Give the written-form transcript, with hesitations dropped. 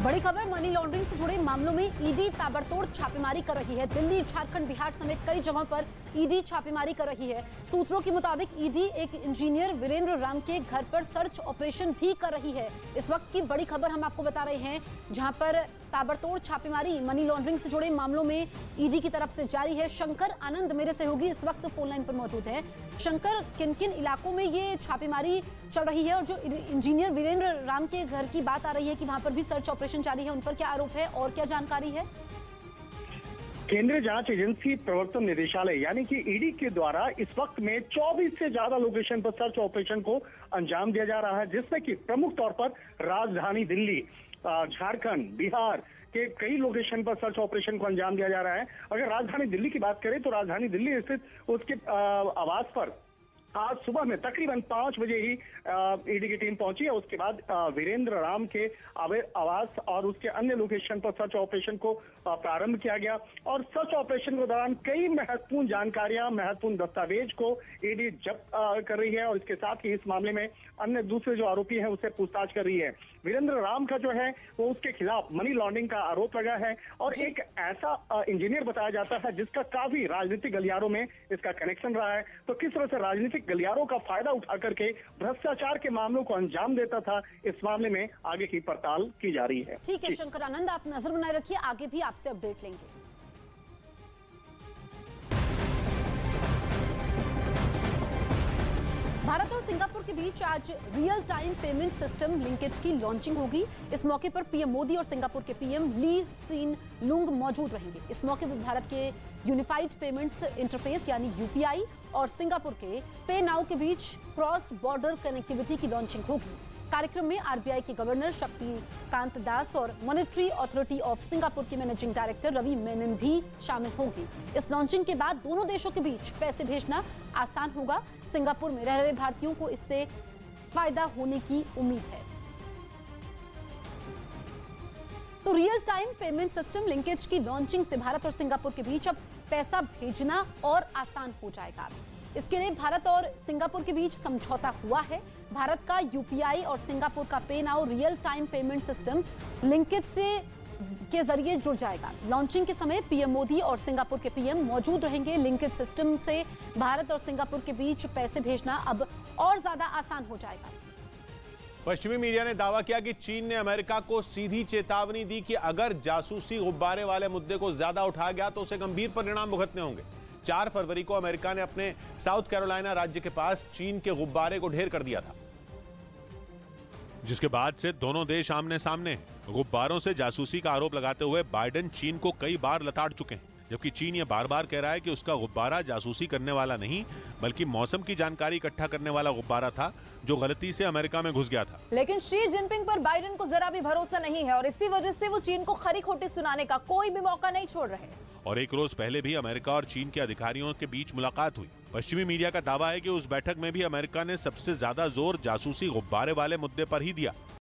बड़ी खबर, money laundering से जुड़े मामलों में ईडी ताबड़तोड़ छापेमारी कर रही है। दिल्ली, झारखंड, बिहार समेत कई जगहों पर ईडी छापेमारी कर रही है। सूत्रों के मुताबिक ईडी एक इंजीनियर वीरेंद्र राम के घर पर सर्च ऑपरेशन भी कर रही है। इस वक्त की बड़ी खबर हम आपको बता रहे हैं, जहां पर ताबड़तोड़ छापेमारी मनी लॉन्ड्रिंग से जुड़े मामलों में ईडी की तरफ से जारी है। शंकर आनंद मेरे सहयोगी इस वक्त फोन लाइन पर मौजूद है। शंकर, किन किन इलाकों में ये छापेमारी चल रही है और जो इंजीनियर वीरेंद्र राम के घर की बात आ रही है कि वहां पर भी सर्च ऑपरेशन जारी है, उन पर क्या आरोप है और क्या जानकारी है? केंद्रीय जांच एजेंसी प्रवर्तन निदेशालय यानी कि ईडी के द्वारा इस वक्त में 24 से ज्यादा लोकेशन पर सर्च ऑपरेशन को अंजाम दिया जा रहा है, जिसमें कि प्रमुख तौर पर राजधानी दिल्ली, झारखंड, बिहार के कई लोकेशन पर सर्च ऑपरेशन को अंजाम दिया जा रहा है। अगर राजधानी दिल्ली की बात करें तो राजधानी दिल्ली स्थित उसके आवास पर आज सुबह में तकरीबन 5 बजे ही ईडी की टीम पहुंची है। उसके बाद वीरेंद्र राम के आवास और उसके अन्य लोकेशन पर सर्च ऑपरेशन को प्रारंभ किया गया और सर्च ऑपरेशन के दौरान कई महत्वपूर्ण जानकारियां, महत्वपूर्ण दस्तावेज को ईडी जब्त कर रही है और इसके साथ ही इस मामले में अन्य दूसरे जो आरोपी हैं उससे पूछताछ कर रही है। वीरेंद्र राम का जो है वो उसके खिलाफ मनी लॉन्ड्रिंग का आरोप लगा है और एक ऐसा इंजीनियर बताया जाता है जिसका काफी राजनीतिक गलियारों में इसका कनेक्शन रहा है। तो किस तरह से राजनीतिक गलियारों का फायदा उठा करके भ्रष्टाचार के मामलों को अंजाम देता था, इस मामले में आगे की पड़ताल की जा रही है। ठीक है शंकर आनंद, आप नजर बनाए रखिए, आगे भी आपसे अपडेट लेंगे। भारत और सिंगापुर के बीच आज real time payment system linkage की लॉन्चिंग होगी। इस मौके पर पीएम मोदी और सिंगापुर के पीएम ली सीन लुंग मौजूद रहेंगे। इस मौके पर भारत के यूनिफाइड पेमेंट्स इंटरफेस यानी यूपीआई और सिंगापुर के पे नाउ के बीच क्रॉस बॉर्डर कनेक्टिविटी की लॉन्चिंग होगी। कार्यक्रम में आरबीआई के गवर्नर शक्तिकांत दास और मॉनेटरी अथॉरिटी ऑफ सिंगापुर के मैनेजिंग डायरेक्टर रवि मेनन भी शामिल होंगे। इस लॉन्चिंग के बाद दोनों देशों के बीच पैसे भेजना आसान होगा। सिंगापुर में रह रहे भारतीयों को इससे फायदा होने की उम्मीद है। तो real time payment system linkage की लॉन्चिंग से भारत और सिंगापुर के बीच अब पैसा भेजना और आसान हो जाएगा। इसके लिए भारत और सिंगापुर के बीच समझौता हुआ है। भारत का यूपीआई और सिंगापुर का पे now real time payment system linkage के जरिए जुड़ जाएगा। लॉन्चिंग के समय पीएम मोदी और सिंगापुर के पीएम मौजूद रहेंगे। लिंकेज सिस्टम से भारत और सिंगापुर के बीच पैसे भेजना अब और ज्यादा आसान हो जाएगा। पश्चिमी मीडिया ने दावा किया कि चीन ने अमेरिका को सीधी चेतावनी दी कि अगर जासूसी गुब्बारे वाले मुद्दे को ज्यादा उठा गया तो उसे गंभीर परिणाम भुगतने होंगे। 4 फरवरी को अमेरिका ने अपने साउथ कैरोलिना राज्य के पास चीन के गुब्बारे को ढेर कर दिया था, जिसके बाद से दोनों देश आमने सामने हैं। गुब्बारों से जासूसी का आरोप लगाते हुए बाइडेन चीन को कई बार लताड़ चुके हैं, जबकि चीन ये बार बार कह रहा है कि उसका गुब्बारा जासूसी करने वाला नहीं बल्कि मौसम की जानकारी इकट्ठा करने वाला गुब्बारा था जो गलती से अमेरिका में घुस गया था। लेकिन शी जिनपिंग पर बाइडेन को जरा भी भरोसा नहीं है और इसी वजह से वो चीन को खरी खोटी सुनाने का कोई भी मौका नहीं छोड़ रहे। और एक रोज पहले भी अमेरिका और चीन के अधिकारियों के बीच मुलाकात हुई। पश्चिमी मीडिया का दावा है कि उस बैठक में भी अमेरिका ने सबसे ज्यादा जोर जासूसी गुब्बारे वाले मुद्दे पर ही दिया।